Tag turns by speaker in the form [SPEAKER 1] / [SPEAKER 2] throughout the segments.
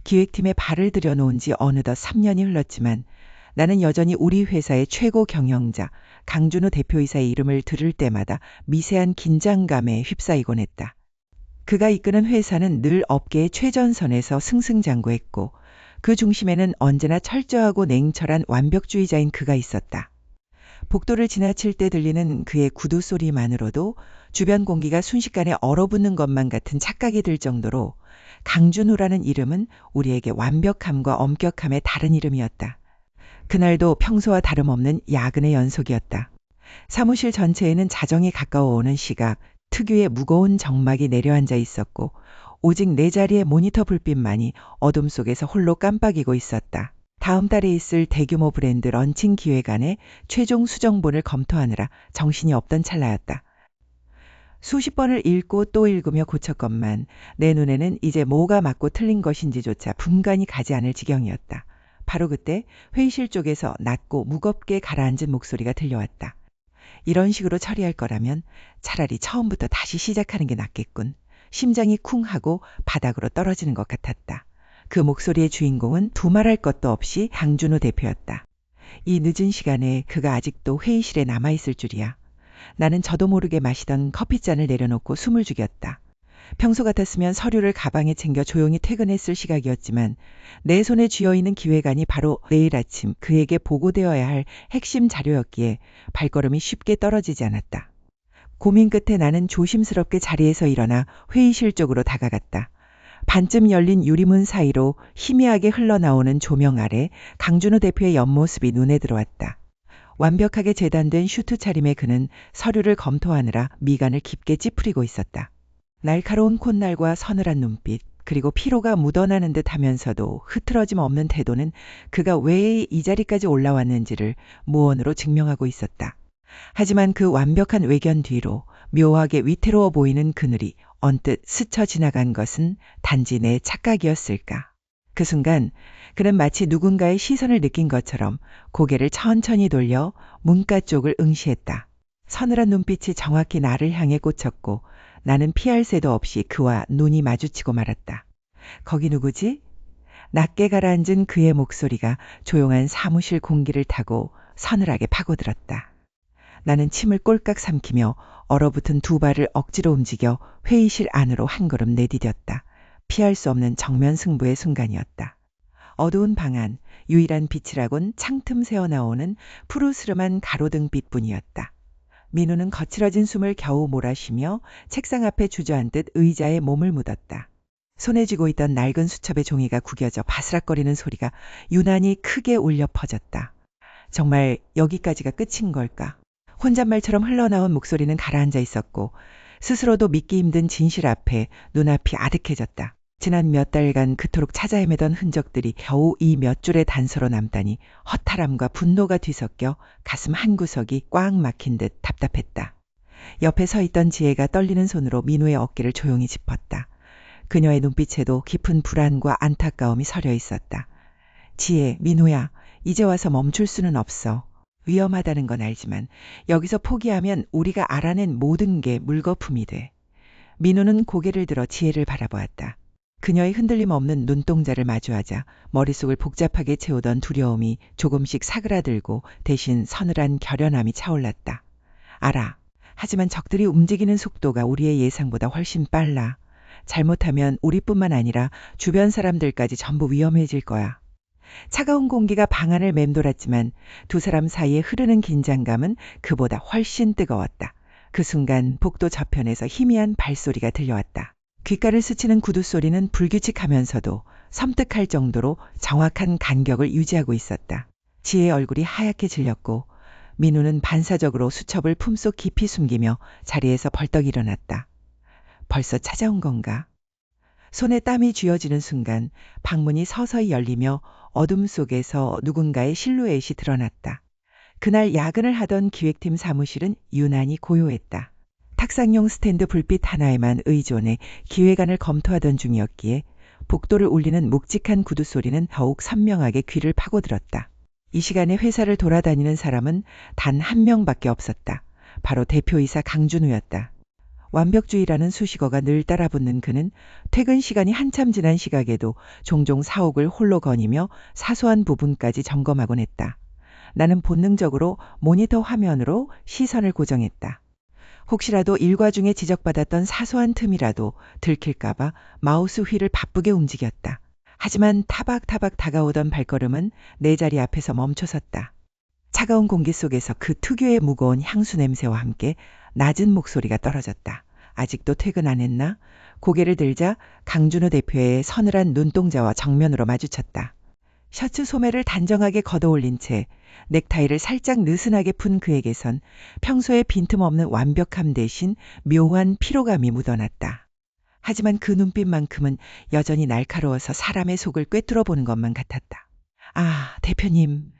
[SPEAKER 1] 기획팀에 발을 들여놓은 지 어느덧 3년이 흘렀지만 나는 여전히 우리 회사의 최고 경영자 강준우 대표이사의 이름을 들을 때마다 미세한 긴장감에 휩싸이곤 했다. 그가 이끄는 회사는 늘 업계의 최전선에서 승승장구했고 그 중심에는 언제나 철저하고 냉철한 완벽주의자인 그가 있었다. 복도를 지나칠 때 들리는 그의 구두 소리만으로도 주변 공기가 순식간에 얼어붙는 것만 같은 착각이 들 정도로 강준우라는 이름은 우리에게 완벽함과 엄격함의 다른 이름이었다. 그날도 평소와 다름없는 야근의 연속이었다. 사무실 전체에는 자정이 가까워오는 시각, 특유의 무거운 정막이 내려앉아 있었고 오직 내 자리의 모니터 불빛만이 어둠 속에서 홀로 깜빡이고 있었다. 다음 달에 있을 대규모 브랜드 런칭 기획안의 최종 수정본을 검토하느라 정신이 없던 찰나였다. 수십 번을 읽고 또 읽으며 고쳤건만 내 눈에는 이제 뭐가 맞고 틀린 것인지조차 분간이 가지 않을 지경이었다. 바로 그때 회의실 쪽에서 낮고 무겁게 가라앉은 목소리가 들려왔다. 이런 식으로 처리할 거라면 차라리 처음부터 다시 시작하는 게 낫겠군. 심장이 쿵 하고 바닥으로 떨어지는 것 같았다. 그 목소리의 주인공은 두말할 것도 없이 강준우 대표였다. 이 늦은 시간에 그가 아직도 회의실에 남아있을 줄이야. 나는 저도 모르게 마시던 커피잔을 내려놓고 숨을 죽였다. 평소 같았으면 서류를 가방에 챙겨 조용히 퇴근했을 시각이었지만 내 손에 쥐어있는 기획안이 바로 내일 아침 그에게 보고되어야 할 핵심 자료였기에 발걸음이 쉽게 떨어지지 않았다. 고민 끝에 나는 조심스럽게 자리에서 일어나 회의실 쪽으로 다가갔다. 반쯤 열린 유리문 사이로 희미하게 흘러나오는 조명 아래 강준우 대표의 옆모습이 눈에 들어왔다. 완벽하게 재단된 슈트 차림의 그는 서류를 검토하느라 미간을 깊게 찌푸리고 있었다. 날카로운 콧날과 서늘한 눈빛, 그리고 피로가 묻어나는 듯 하면서도 흐트러짐 없는 태도는 그가 왜 이 자리까지 올라왔는지를 무언으로 증명하고 있었다. 하지만 그 완벽한 외견 뒤로 묘하게 위태로워 보이는 그늘이 언뜻 스쳐 지나간 것은 단지 내 착각이었을까. 그 순간 그는 마치 누군가의 시선을 느낀 것처럼 고개를 천천히 돌려 문가 쪽을 응시했다. 서늘한 눈빛이 정확히 나를 향해 꽂혔고 나는 피할 새도 없이 그와 눈이 마주치고 말았다. 거기 누구지? 낮게 가라앉은 그의 목소리가 조용한 사무실 공기를 타고 서늘하게 파고들었다. 나는 침을 꼴깍 삼키며 얼어붙은 두 발을 억지로 움직여 회의실 안으로 한 걸음 내디뎠다. 피할 수 없는 정면 승부의 순간이었다. 어두운 방 안, 유일한 빛이라곤 창틈 새어 나오는 푸르스름한 가로등 빛뿐이었다. 민우는 거칠어진 숨을 겨우 몰아쉬며 책상 앞에 주저앉듯 의자에 몸을 묻었다. 손에 쥐고 있던 낡은 수첩의 종이가 구겨져 바스락거리는 소리가 유난히 크게 울려 퍼졌다. 정말 여기까지가 끝인 걸까? 혼잣말처럼 흘러나온 목소리는 가라앉아 있었고 스스로도 믿기 힘든 진실 앞에 눈앞이 아득해졌다. 지난 몇 달간 그토록 찾아 헤매던 흔적들이 겨우 이 몇 줄의 단서로 남다니 허탈함과 분노가 뒤섞여 가슴 한구석이 꽉 막힌 듯 답답했다. 옆에 서 있던 지혜가 떨리는 손으로 민우의 어깨를 조용히 짚었다. 그녀의 눈빛에도 깊은 불안과 안타까움이 서려 있었다. 지혜, 민우야, 이제 와서 멈출 수는 없어. 위험하다는 건 알지만 여기서 포기하면 우리가 알아낸 모든 게 물거품이 돼. 민우는 고개를 들어 지혜를 바라보았다. 그녀의 흔들림 없는 눈동자를 마주하자 머릿속을 복잡하게 채우던 두려움이 조금씩 사그라들고 대신 서늘한 결연함이 차올랐다. 알아. 하지만 적들이 움직이는 속도가 우리의 예상보다 훨씬 빨라. 잘못하면 우리뿐만 아니라 주변 사람들까지 전부 위험해질 거야. 차가운 공기가 방 안을 맴돌았지만 두 사람 사이에 흐르는 긴장감은 그보다 훨씬 뜨거웠다. 그 순간 복도 저편에서 희미한 발소리가 들려왔다. 귓가를 스치는 구두 소리는 불규칙하면서도 섬뜩할 정도로 정확한 간격을 유지하고 있었다. 지혜의 얼굴이 하얗게 질렸고 민우는 반사적으로 수첩을 품속 깊이 숨기며 자리에서 벌떡 일어났다. 벌써 찾아온 건가? 손에 땀이 쥐어지는 순간 방문이 서서히 열리며 어둠 속에서 누군가의 실루엣이 드러났다. 그날 야근을 하던 기획팀 사무실은 유난히 고요했다. 탁상용 스탠드 불빛 하나에만 의존해 기획안을 검토하던 중이었기에 복도를 울리는 묵직한 구두 소리는 더욱 선명하게 귀를 파고들었다. 이 시간에 회사를 돌아다니는 사람은 단 한 명밖에 없었다. 바로 대표이사 강준우였다. 완벽주의라는 수식어가 늘 따라붙는 그는 퇴근 시간이 한참 지난 시각에도 종종 사옥을 홀로 거니며 사소한 부분까지 점검하곤 했다. 나는 본능적으로 모니터 화면으로 시선을 고정했다. 혹시라도 일과 중에 지적받았던 사소한 틈이라도 들킬까봐 마우스 휠을 바쁘게 움직였다. 하지만 타박타박 다가오던 발걸음은 내 자리 앞에서 멈춰섰다. 차가운 공기 속에서 그 특유의 무거운 향수 냄새와 함께 낮은 목소리가 떨어졌다. 아직도 퇴근 안 했나? 고개를 들자 강준호 대표의 서늘한 눈동자와 정면으로 마주쳤다. 셔츠 소매를 단정하게 걷어올린 채 넥타이를 살짝 느슨하게 푼 그에게선 평소에 빈틈없는 완벽함 대신 묘한 피로감이 묻어났다. 하지만 그 눈빛만큼은 여전히 날카로워서 사람의 속을 꿰뚫어 보는 것만 같았다. 아, 대표님.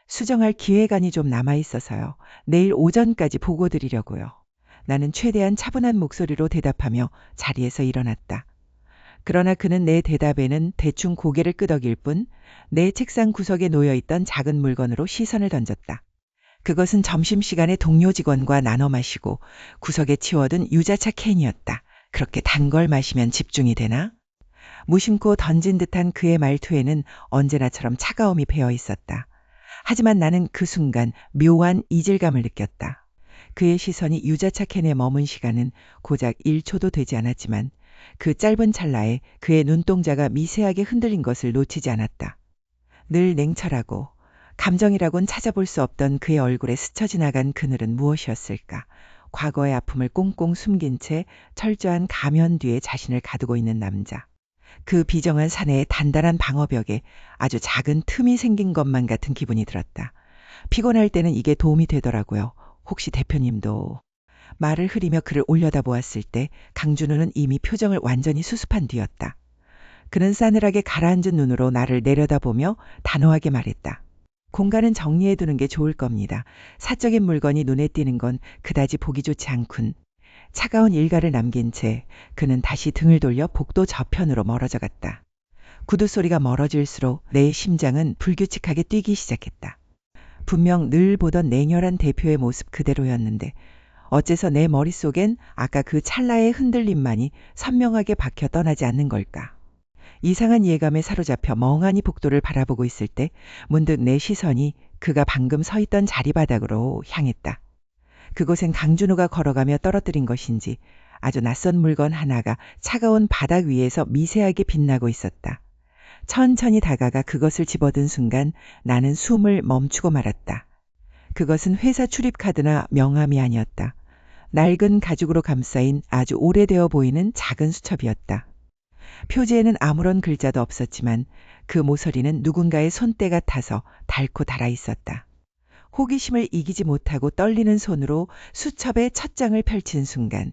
[SPEAKER 1] 수정할 기획안이 좀 남아있어서요. 내일 오전까지 보고 드리려고요. 나는 최대한 차분한 목소리로 대답하며 자리에서 일어났다. 그러나 그는 내 대답에는 대충 고개를 끄덕일 뿐 내 책상 구석에 놓여있던 작은 물건으로 시선을 던졌다. 그것은 점심시간에 동료 직원과 나눠 마시고 구석에 치워둔 유자차 캔이었다. 그렇게 단 걸 마시면 집중이 되나? 무심코 던진 듯한 그의 말투에는 언제나처럼 차가움이 배어 있었다. 하지만 나는 그 순간 묘한 이질감을 느꼈다. 그의 시선이 유자차 캔에 머문 시간은 고작 1초도 되지 않았지만 그 짧은 찰나에 그의 눈동자가 미세하게 흔들린 것을 놓치지 않았다. 늘 냉철하고 감정이라곤 찾아볼 수 없던 그의 얼굴에 스쳐 지나간 그늘은 무엇이었을까? 과거의 아픔을 꽁꽁 숨긴 채 철저한 가면 뒤에 자신을 가두고 있는 남자. 그 비정한 사내의 단단한 방어벽에 아주 작은 틈이 생긴 것만 같은 기분이 들었다. 피곤할 때는 이게 도움이 되더라고요. 혹시 대표님도... 말을 흐리며 그를 올려다보았을 때 강준호는 이미 표정을 완전히 수습한 뒤였다. 그는 싸늘하게 가라앉은 눈으로 나를 내려다보며 단호하게 말했다. 공간은 정리해두는 게 좋을 겁니다. 사적인 물건이 눈에 띄는 건 그다지 보기 좋지 않군. 차가운 일가를 남긴 채 그는 다시 등을 돌려 복도 저편으로 멀어져 갔다. 구두 소리가 멀어질수록 내 심장은 불규칙하게 뛰기 시작했다. 분명 늘 보던 냉혈한 대표의 모습 그대로였는데 어째서 내 머릿속엔 아까 그 찰나의 흔들림만이 선명하게 박혀 떠나지 않는 걸까? 이상한 예감에 사로잡혀 멍하니 복도를 바라보고 있을 때 문득 내 시선이 그가 방금 서 있던 자리바닥으로 향했다. 그곳엔 강준호가 걸어가며 떨어뜨린 것인지 아주 낯선 물건 하나가 차가운 바닥 위에서 미세하게 빛나고 있었다. 천천히 다가가 그것을 집어든 순간 나는 숨을 멈추고 말았다. 그것은 회사 출입카드나 명함이 아니었다. 낡은 가죽으로 감싸인 아주 오래되어 보이는 작은 수첩이었다. 표지에는 아무런 글자도 없었지만 그 모서리는 누군가의 손때가 타서 닳고 닳아 있었다. 호기심을 이기지 못하고 떨리는 손으로 수첩의 첫 장을 펼친 순간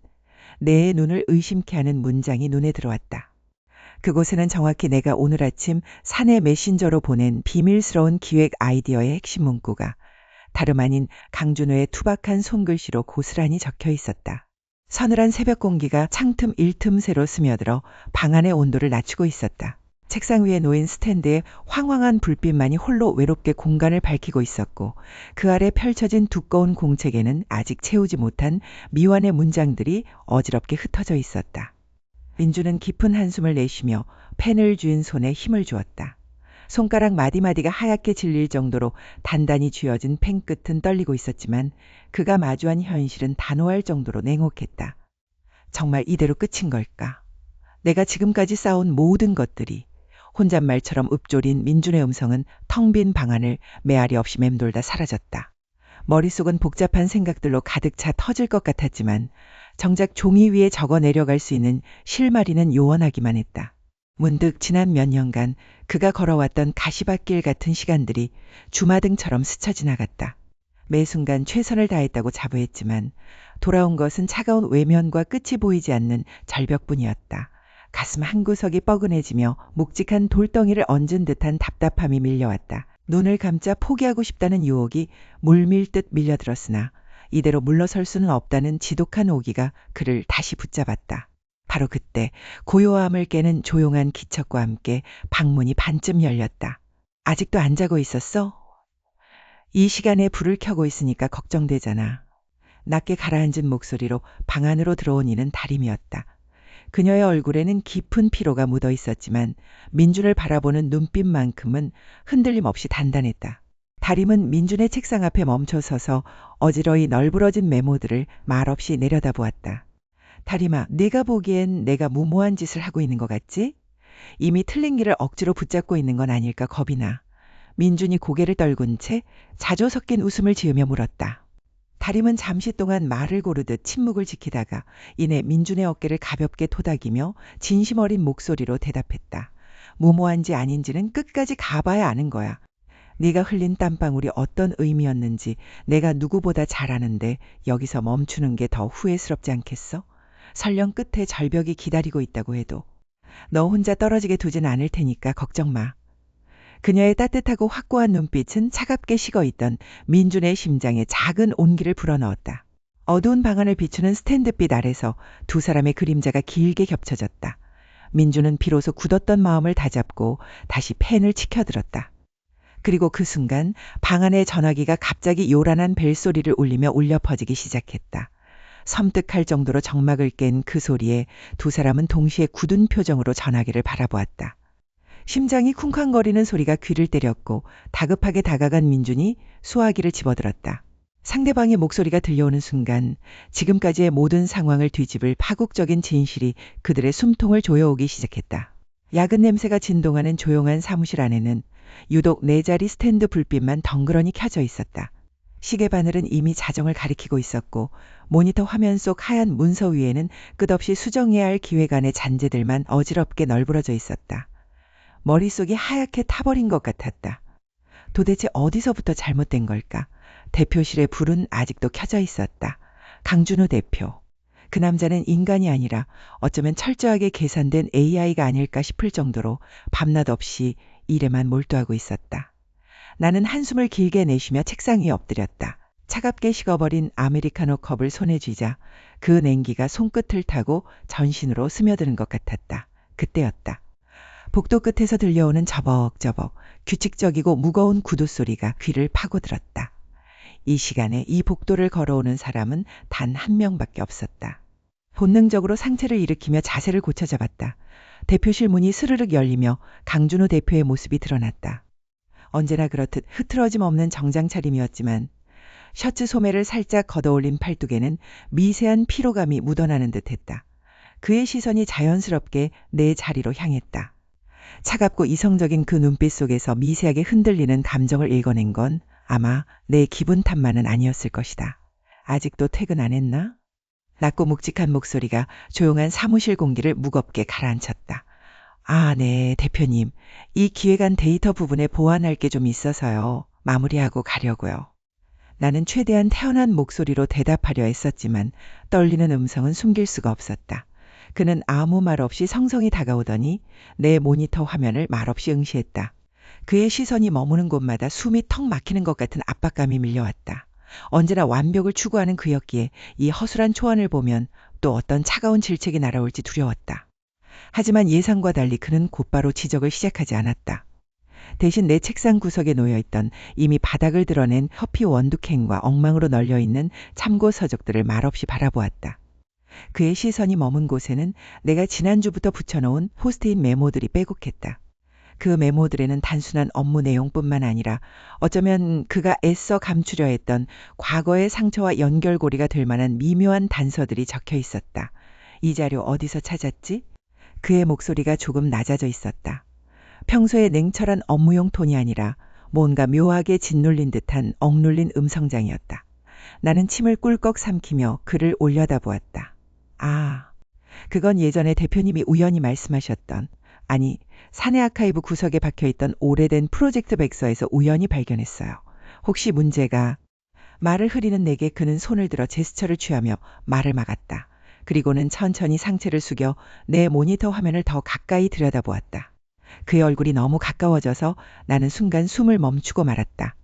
[SPEAKER 1] 내 눈을 의심케 하는 문장이 눈에 들어왔다. 그곳에는 정확히 내가 오늘 아침 사내 메신저로 보낸 비밀스러운 기획 아이디어의 핵심 문구가 다름 아닌 강준호의 투박한 손글씨로 고스란히 적혀 있었다. 서늘한 새벽 공기가 창틈 일틈새로 스며들어 방 안의 온도를 낮추고 있었다. 책상 위에 놓인 스탠드에 황황한 불빛만이 홀로 외롭게 공간을 밝히고 있었고 그 아래 펼쳐진 두꺼운 공책에는 아직 채우지 못한 미완의 문장들이 어지럽게 흩어져 있었다. 민주는 깊은 한숨을 내쉬며 펜을 쥔 손에 힘을 주었다. 손가락 마디마디가 하얗게 질릴 정도로 단단히 쥐어진 펜 끝은 떨리고 있었지만 그가 마주한 현실은 단호할 정도로 냉혹했다. 정말 이대로 끝인 걸까? 내가 지금까지 쌓아온 모든 것들이 혼잣말처럼 읊조린 민준의 음성은 텅 빈 방안을 메아리 없이 맴돌다 사라졌다. 머릿속은 복잡한 생각들로 가득 차 터질 것 같았지만 정작 종이 위에 적어 내려갈 수 있는 실마리는 요원하기만 했다. 문득 지난 몇 년간 그가 걸어왔던 가시밭길 같은 시간들이 주마등처럼 스쳐 지나갔다. 매 순간 최선을 다했다고 자부했지만 돌아온 것은 차가운 외면과 끝이 보이지 않는 절벽뿐이었다. 가슴 한구석이 뻐근해지며 묵직한 돌덩이를 얹은 듯한 답답함이 밀려왔다. 눈을 감자 포기하고 싶다는 유혹이 물밀듯 밀려들었으나 이대로 물러설 수는 없다는 지독한 오기가 그를 다시 붙잡았다. 바로 그때 고요함을 깨는 조용한 기척과 함께 방문이 반쯤 열렸다. 아직도 안 자고 있었어? 이 시간에 불을 켜고 있으니까 걱정되잖아. 낮게 가라앉은 목소리로 방 안으로 들어온 이는 다림이었다. 그녀의 얼굴에는 깊은 피로가 묻어 있었지만 민준을 바라보는 눈빛만큼은 흔들림 없이 단단했다. 다림은 민준의 책상 앞에 멈춰 서서 어지러이 널브러진 메모들을 말없이 내려다보았다. 다림아, 네가 보기엔 내가 무모한 짓을 하고 있는 것 같지? 이미 틀린 길을 억지로 붙잡고 있는 건 아닐까 겁이 나. 민준이 고개를 떨군 채 자조 섞인 웃음을 지으며 물었다. 다림은 잠시 동안 말을 고르듯 침묵을 지키다가 이내 민준의 어깨를 가볍게 토닥이며 진심 어린 목소리로 대답했다. 무모한지 아닌지는 끝까지 가봐야 아는 거야. 네가 흘린 땀방울이 어떤 의미였는지 내가 누구보다 잘 아는데 여기서 멈추는 게 더 후회스럽지 않겠어? 설령 끝에 절벽이 기다리고 있다고 해도 너 혼자 떨어지게 두진 않을 테니까 걱정 마. 그녀의 따뜻하고 확고한 눈빛은 차갑게 식어있던 민준의 심장에 작은 온기를 불어넣었다. 어두운 방 안을 비추는 스탠드빛 아래서 두 사람의 그림자가 길게 겹쳐졌다. 민준은 비로소 굳었던 마음을 다잡고 다시 펜을 치켜들었다. 그리고 그 순간 방 안의 전화기가 갑자기 요란한 벨소리를 울리며 울려 퍼지기 시작했다. 섬뜩할 정도로 정막을 깬 그 소리에 두 사람은 동시에 굳은 표정으로 전화기를 바라보았다. 심장이 쿵쾅거리는 소리가 귀를 때렸고 다급하게 다가간 민준이 수화기를 집어들었다. 상대방의 목소리가 들려오는 순간 지금까지의 모든 상황을 뒤집을 파국적인 진실이 그들의 숨통을 조여오기 시작했다. 야근 냄새가 진동하는 조용한 사무실 안에는 유독 네 자리 스탠드 불빛만 덩그러니 켜져 있었다. 시계 바늘은 이미 자정을 가리키고 있었고 모니터 화면 속 하얀 문서 위에는 끝없이 수정해야 할 기획안의 잔재들만 어지럽게 널브러져 있었다. 머릿속이 하얗게 타버린 것 같았다. 도대체 어디서부터 잘못된 걸까? 대표실의 불은 아직도 켜져 있었다. 강준호 대표. 그 남자는 인간이 아니라 어쩌면 철저하게 계산된 AI가 아닐까 싶을 정도로 밤낮 없이 일에만 몰두하고 있었다. 나는 한숨을 길게 내쉬며 책상 위에 엎드렸다. 차갑게 식어버린 아메리카노 컵을 손에 쥐자 그 냉기가 손끝을 타고 전신으로 스며드는 것 같았다. 그때였다. 복도 끝에서 들려오는 저벅저벅 규칙적이고 무거운 구두 소리가 귀를 파고들었다. 이 시간에 이 복도를 걸어오는 사람은 단 한 명밖에 없었다. 본능적으로 상체를 일으키며 자세를 고쳐 잡았다. 대표실 문이 스르륵 열리며 강준호 대표의 모습이 드러났다. 언제나 그렇듯 흐트러짐 없는 정장 차림이었지만 셔츠 소매를 살짝 걷어올린 팔뚝에는 미세한 피로감이 묻어나는 듯했다. 그의 시선이 자연스럽게 내 자리로 향했다. 차갑고 이성적인 그 눈빛 속에서 미세하게 흔들리는 감정을 읽어낸 건 아마 내 기분 탓만은 아니었을 것이다. 아직도 퇴근 안 했나? 낮고 묵직한 목소리가 조용한 사무실 공기를 무겁게 가라앉혔다. 아, 네, 대표님. 이 기획안 데이터 부분에 보완할 게 좀 있어서요. 마무리하고 가려고요. 나는 최대한 태연한 목소리로 대답하려 했었지만 떨리는 음성은 숨길 수가 없었다. 그는 아무 말 없이 성성이 다가오더니 내 모니터 화면을 말없이 응시했다. 그의 시선이 머무는 곳마다 숨이 턱 막히는 것 같은 압박감이 밀려왔다. 언제나 완벽을 추구하는 그였기에 이 허술한 초안을 보면 또 어떤 차가운 질책이 날아올지 두려웠다. 하지만 예상과 달리 그는 곧바로 지적을 시작하지 않았다. 대신 내 책상 구석에 놓여있던 이미 바닥을 드러낸 커피 원두캔과 엉망으로 널려있는 참고 서적들을 말없이 바라보았다. 그의 시선이 머문 곳에는 내가 지난주부터 붙여놓은 포스트잇 메모들이 빼곡했다. 그 메모들에는 단순한 업무 내용뿐만 아니라 어쩌면 그가 애써 감추려 했던 과거의 상처와 연결고리가 될 만한 미묘한 단서들이 적혀 있었다. 이 자료 어디서 찾았지? 그의 목소리가 조금 낮아져 있었다. 평소의 냉철한 업무용 톤이 아니라 뭔가 묘하게 짓눌린 듯한 억눌린 음성장이었다. 나는 침을 꿀꺽 삼키며 그를 올려다보았다. 아, 그건 예전에 대표님이 우연히 말씀하셨던, 아니, 사내 아카이브 구석에 박혀있던 오래된 프로젝트 백서에서 우연히 발견했어요. 혹시 문제가... 말을 흐리는 내게 그는 손을 들어 제스처를 취하며 말을 막았다. 그리고는 천천히 상체를 숙여 내 모니터 화면을 더 가까이 들여다보았다. 그의 얼굴이 너무 가까워져서 나는 순간 숨을 멈추고 말았다.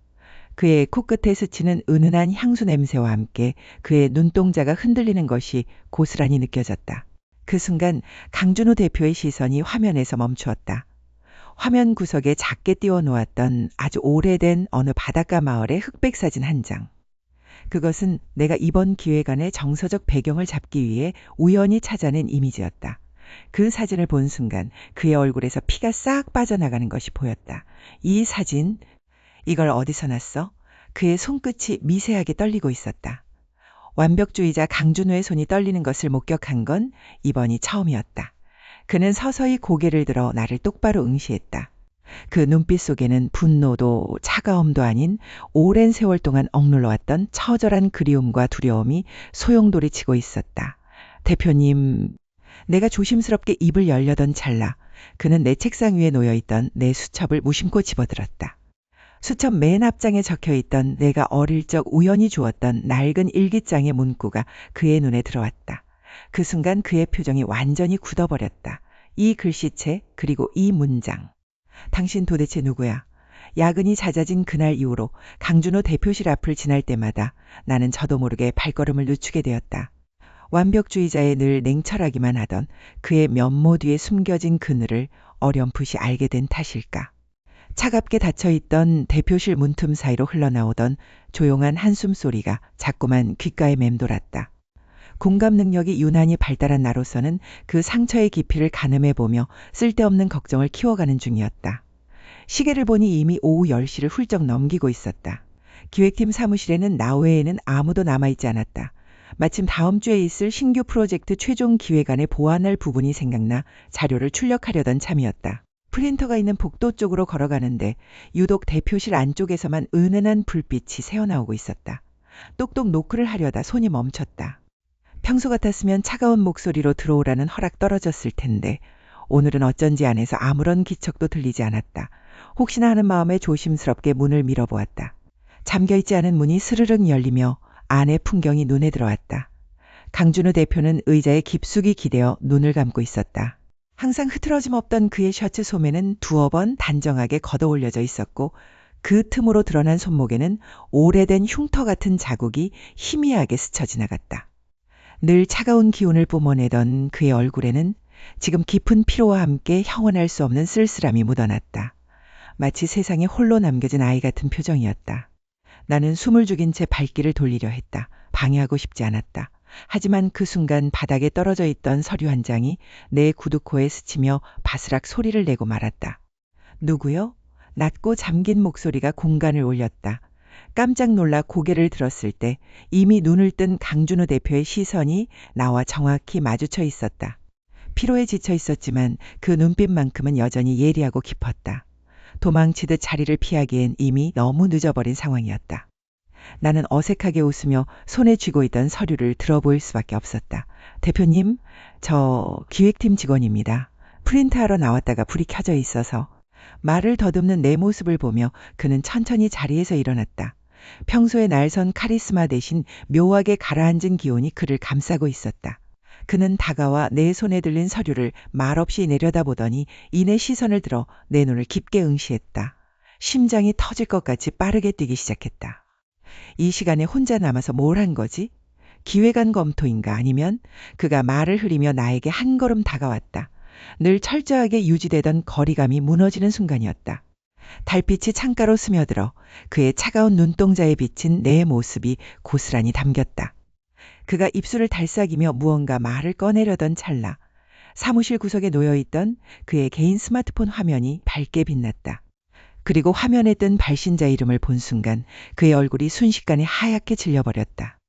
[SPEAKER 1] 그의 코끝에 스치는 은은한 향수 냄새와 함께 그의 눈동자가 흔들리는 것이 고스란히 느껴졌다. 그 순간 강준호 대표의 시선이 화면에서 멈추었다. 화면 구석에 작게 띄워놓았던 아주 오래된 어느 바닷가 마을의 흑백 사진 한 장. 그것은 내가 이번 기획안의 정서적 배경을 잡기 위해 우연히 찾아낸 이미지였다. 그 사진을 본 순간 그의 얼굴에서 피가 싹 빠져나가는 것이 보였다. 이 사진, 이걸 어디서 났어? 그의 손끝이 미세하게 떨리고 있었다. 완벽주의자 강준호의 손이 떨리는 것을 목격한 건 이번이 처음이었다. 그는 서서히 고개를 들어 나를 똑바로 응시했다. 그 눈빛 속에는 분노도 차가움도 아닌 오랜 세월 동안 억눌러왔던 처절한 그리움과 두려움이 소용돌이치고 있었다. 대표님, 내가 조심스럽게 입을 열려던 찰나 그는 내 책상 위에 놓여있던 내 수첩을 무심코 집어들었다. 수첩 맨 앞장에 적혀있던 내가 어릴 적 우연히 주었던 낡은 일기장의 문구가 그의 눈에 들어왔다. 그 순간 그의 표정이 완전히 굳어버렸다. 이 글씨체 그리고 이 문장. 당신 도대체 누구야? 야근이 잦아진 그날 이후로 강준호 대표실 앞을 지날 때마다 나는 저도 모르게 발걸음을 늦추게 되었다. 완벽주의자의 늘 냉철하기만 하던 그의 면모 뒤에 숨겨진 그늘을 어렴풋이 알게 된 탓일까? 차갑게 닫혀있던 대표실 문틈 사이로 흘러나오던 조용한 한숨소리가 자꾸만 귓가에 맴돌았다. 공감 능력이 유난히 발달한 나로서는 그 상처의 깊이를 가늠해보며 쓸데없는 걱정을 키워가는 중이었다. 시계를 보니 이미 오후 10시를 훌쩍 넘기고 있었다. 기획팀 사무실에는 나 외에는 아무도 남아있지 않았다. 마침 다음 주에 있을 신규 프로젝트 최종 기획안에 보완할 부분이 생각나 자료를 출력하려던 참이었다. 프린터가 있는 복도 쪽으로 걸어가는데 유독 대표실 안쪽에서만 은은한 불빛이 새어나오고 있었다. 똑똑 노크를 하려다 손이 멈췄다. 평소 같았으면 차가운 목소리로 들어오라는 허락 떨어졌을 텐데 오늘은 어쩐지 안에서 아무런 기척도 들리지 않았다. 혹시나 하는 마음에 조심스럽게 문을 밀어보았다. 잠겨있지 않은 문이 스르륵 열리며 안의 풍경이 눈에 들어왔다. 강준호 대표는 의자에 깊숙이 기대어 눈을 감고 있었다. 항상 흐트러짐 없던 그의 셔츠 소매는 두어 번 단정하게 걷어올려져 있었고 그 틈으로 드러난 손목에는 오래된 흉터 같은 자국이 희미하게 스쳐 지나갔다. 늘 차가운 기운을 뿜어내던 그의 얼굴에는 지금 깊은 피로와 함께 형언할 수 없는 쓸쓸함이 묻어났다. 마치 세상에 홀로 남겨진 아이 같은 표정이었다. 나는 숨을 죽인 채 발길을 돌리려 했다. 방해하고 싶지 않았다. 하지만 그 순간 바닥에 떨어져 있던 서류 한 장이 내 구두코에 스치며 바스락 소리를 내고 말았다. 누구요? 낮고 잠긴 목소리가 공간을 울렸다. 깜짝 놀라 고개를 들었을 때 이미 눈을 뜬 강준호 대표의 시선이 나와 정확히 마주쳐 있었다. 피로에 지쳐 있었지만 그 눈빛만큼은 여전히 예리하고 깊었다. 도망치듯 자리를 피하기엔 이미 너무 늦어버린 상황이었다. 나는 어색하게 웃으며 손에 쥐고 있던 서류를 들어보일 수밖에 없었다. 대표님, 저 기획팀 직원입니다. 프린트하러 나왔다가 불이 켜져 있어서. 말을 더듬는 내 모습을 보며 그는 천천히 자리에서 일어났다. 평소의 날선 카리스마 대신 묘하게 가라앉은 기온이 그를 감싸고 있었다. 그는 다가와 내 손에 들린 서류를 말없이 내려다보더니 이내 시선을 들어 내 눈을 깊게 응시했다. 심장이 터질 것 같이 빠르게 뛰기 시작했다. 이 시간에 혼자 남아서 뭘 한 거지? 기획안 검토인가 아니면 그가 말을 흐리며 나에게 한 걸음 다가왔다. 늘 철저하게 유지되던 거리감이 무너지는 순간이었다. 달빛이 창가로 스며들어 그의 차가운 눈동자에 비친 내 모습이 고스란히 담겼다. 그가 입술을 달싹이며 무언가 말을 꺼내려던 찰나 사무실 구석에 놓여있던 그의 개인 스마트폰 화면이 밝게 빛났다. 그리고 화면에 뜬 발신자 이름을 본 순간 그의 얼굴이 순식간에 하얗게 질려버렸다.